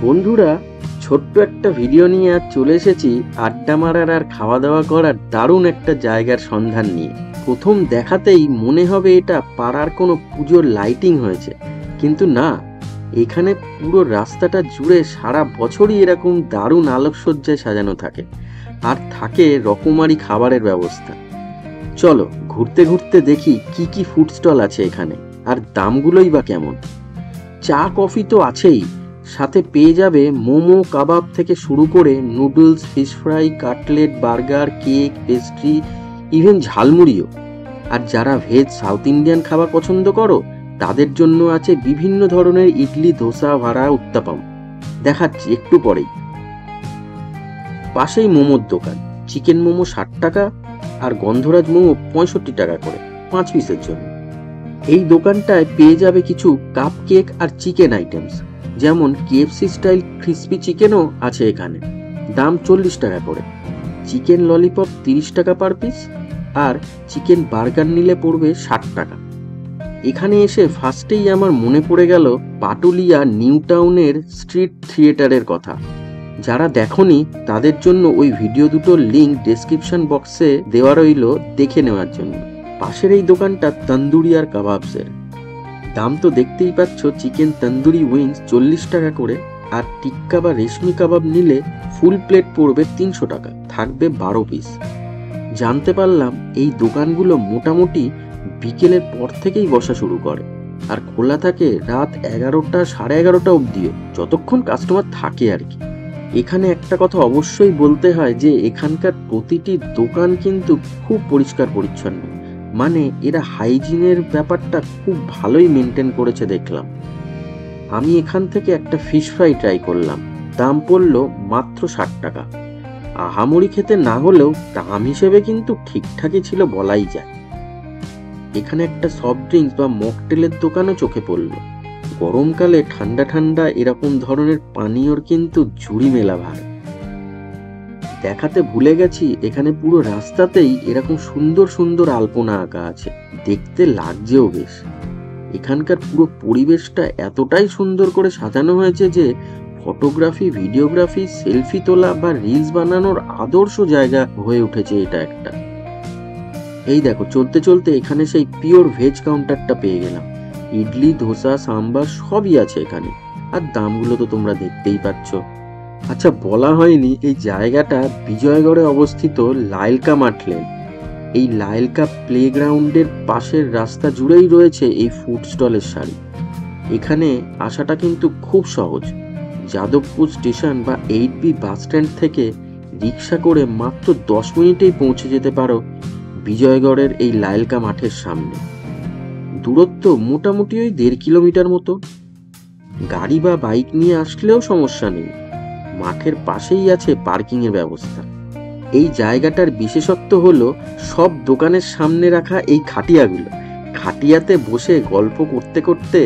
বন্ধুরা, ছোট্ট একটা ভিডিও নিয়ে আজ চলে এসেছি আড্ডা মারার আর খাওয়া দাওয়া করার দারুণ একটা জায়গার সন্ধান নিয়ে। প্রথম দেখাতেই মনে হবে এটা পাড়ার কোনো পুজোর লাইটিং হয়েছে, কিন্তু না, এখানে পুরো রাস্তাটা জুড়ে সারা বছরই এরকম দারুণ আলোকসজ্জায় সাজানো থাকে, আর থাকে রকমারি খাবারের ব্যবস্থা। চলো ঘুরতে ঘুরতে দেখি কি কি ফুড স্টল আছে এখানে, আর দামগুলোই বা কেমন। চা কফি তো আছেই, সাথে পেয়ে যাবে মোমো কাবাব থেকে শুরু করে noodles, fish fry, cutlet, burger, cake, pastry, even ঝালমুড়িও। আর যারা ভেজ সাউথ ইন্ডিয়ান খাবার পছন্দ করো তাদের জন্য আছে বিভিন্ন ধরনের ইডলি, ধোসা, ভাড়া, উত্তাপাম। দেখাচ্ছি একটু পরেই। পাশেই মোমোর দোকান, চিকেন মোমো 60 টাকা আর গন্ধরাজ মোমো 65 টাকা করে 5 পিসের জন্য। এই দোকানটায় পেয়ে যাবে কিছু কাপ কেক আর চিকেন আইটেমস, যেমন কেএফসি স্টাইল ক্রিসপি চিকেনও আছে এখানে, দাম 40 টাকা করে। চিকেন ললিপপ 30 টাকা পার পিস, আর চিকেন বার্গার নিলে পড়বে 60 টাকা। এখানে এসে ফার্স্টেই আমার মনে পড়ে গেল পাটুলিয়া নিউ টাউনের স্ট্রিট থিয়েটারের কথা। যারা দেখোনি তাদের জন্য ওই ভিডিও দুটোর লিঙ্ক ডেসক্রিপশন বক্সে দেওয়া রইল, দেখে নেওয়ার জন্য। পাশের এই দোকানটা তন্দুরি আর কাবাবসের। দাম তো দেখতেই পাচ্ছ, চিকেন তন্দুরি উইংস 40 টাকা করে, আর টিক্কা বা রেশমি কাবাব নিলে ফুল প্লেট পড়বে 300 টাকা, থাকবে 12 পিস। জানতে পারলাম এই দোকানগুলো মোটামুটি বিকেলের পর থেকেই বসা শুরু করে, আর খোলা থাকে রাত 11টা, 11:30 অবধিও, যতক্ষণ কাস্টমার থাকে আর কি। এখানে একটা কথা অবশ্যই বলতে হয় যে এখানকার প্রতিটি দোকান কিন্তু খুব পরিষ্কার পরিচ্ছন্ন, মানে এরা হাইজিনের ব্যাপারটা খুব ভালোই মেনটেন করেছে দেখলাম। আমি এখান থেকে একটা ফিশ ফ্রাই ট্রাই করলাম, দাম পড়লো মাত্র 60 টাকা। আহামরি খেতে না হলেও দাম হিসেবে কিন্তু ঠিকঠাকই ছিল বলাই যায়। এখানে একটা সফট ড্রিঙ্কস বা মকটেলের দোকানও চোখে পড়লো। গরমকালে ঠান্ডা ঠান্ডা এরকম ধরনের পানীয়র কিন্তু ঝুড়ি মেলা ভার। দেখাতে ভুলে গেছি, এখানে পুরো রাস্তাতেই এরকম সুন্দর সুন্দর আলপনা আঁকা আছে, দেখতে লাগছেও বেশ। এখানকার পুরো পরিবেশটা এতটাই সুন্দর করে সাজানো হয়েছে যে ফটোগ্রাফি, ভিডিওগ্রাফি, সেলফি তোলা বা রিলস বানানোর আদর্শ জায়গা হয়ে উঠেছে এটা একটা। এই দেখো, চলতে চলতে এখানে সেই পিওর ভেজ কাউন্টারটা পেয়ে গেলাম। ইডলি, ধোসা, সাম্বার সবই আছে এখানে, আর দামগুলো তো তোমরা দেখতেই পাচ্ছ। আচ্ছা, বলা হয়নি এই জায়গাটা বিজয়গড়ে অবস্থিত লাইলকা মাঠ লেন। এই লাইলকা প্লেগ্রাউন্ডের পাশের রাস্তা জুড়েই রয়েছে এই ফুড স্টলের সারি। এখানে আসাটা কিন্তু খুব সহজ। যাদবপুর স্টেশন বা 8B বাস স্ট্যান্ড থেকে রিক্সা করে মাত্র 10 মিনিটেই পৌঁছে যেতে পারো বিজয়গড়ের এই লাইলকা মাঠের সামনে। দূরত্ব মোটামুটি ওই 1.5 কিলোমিটার মতো। গাড়ি বা বাইক নিয়ে আসলেও সমস্যা নেই, মাঠের পাশেই আছে পার্কিং এর ব্যবস্থা। এই জায়গাটার বিশেষত্ব হলো সব দোকানের সামনে রাখা এই খাটিয়াগুলো। খাটিয়াতে বসে গল্প করতে করতে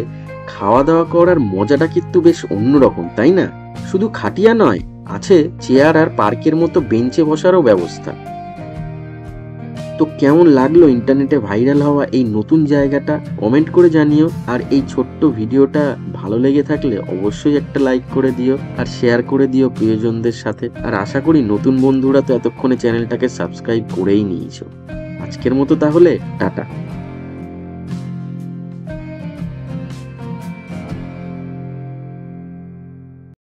খাওয়া দাওয়া করার মজাটা কিন্তু বেশ অন্যরকম, তাই না? শুধু খাটিয়া নয়, আছে চেয়ার আর পার্কের মতো বেঞ্চে বসারও ব্যবস্থা। তো কেমন লাগলো ইন্টারনেটে ভাইরাল হওয়া এই নতুন জায়গাটা, কমেন্ট করে জানিও। আর এই ছোট্ট ভিডিওটা ভালো লেগে থাকলে অবশ্যই একটা লাইক করে দিও, আর শেয়ার করে দিও প্রিয়জনদের সাথে। আর আশা করি নতুন বন্ধুরা তো এতক্ষণে চ্যানেলটাকে সাবস্ক্রাইব করেই নিয়েছো। আজকের মতো তাহলে টাটা।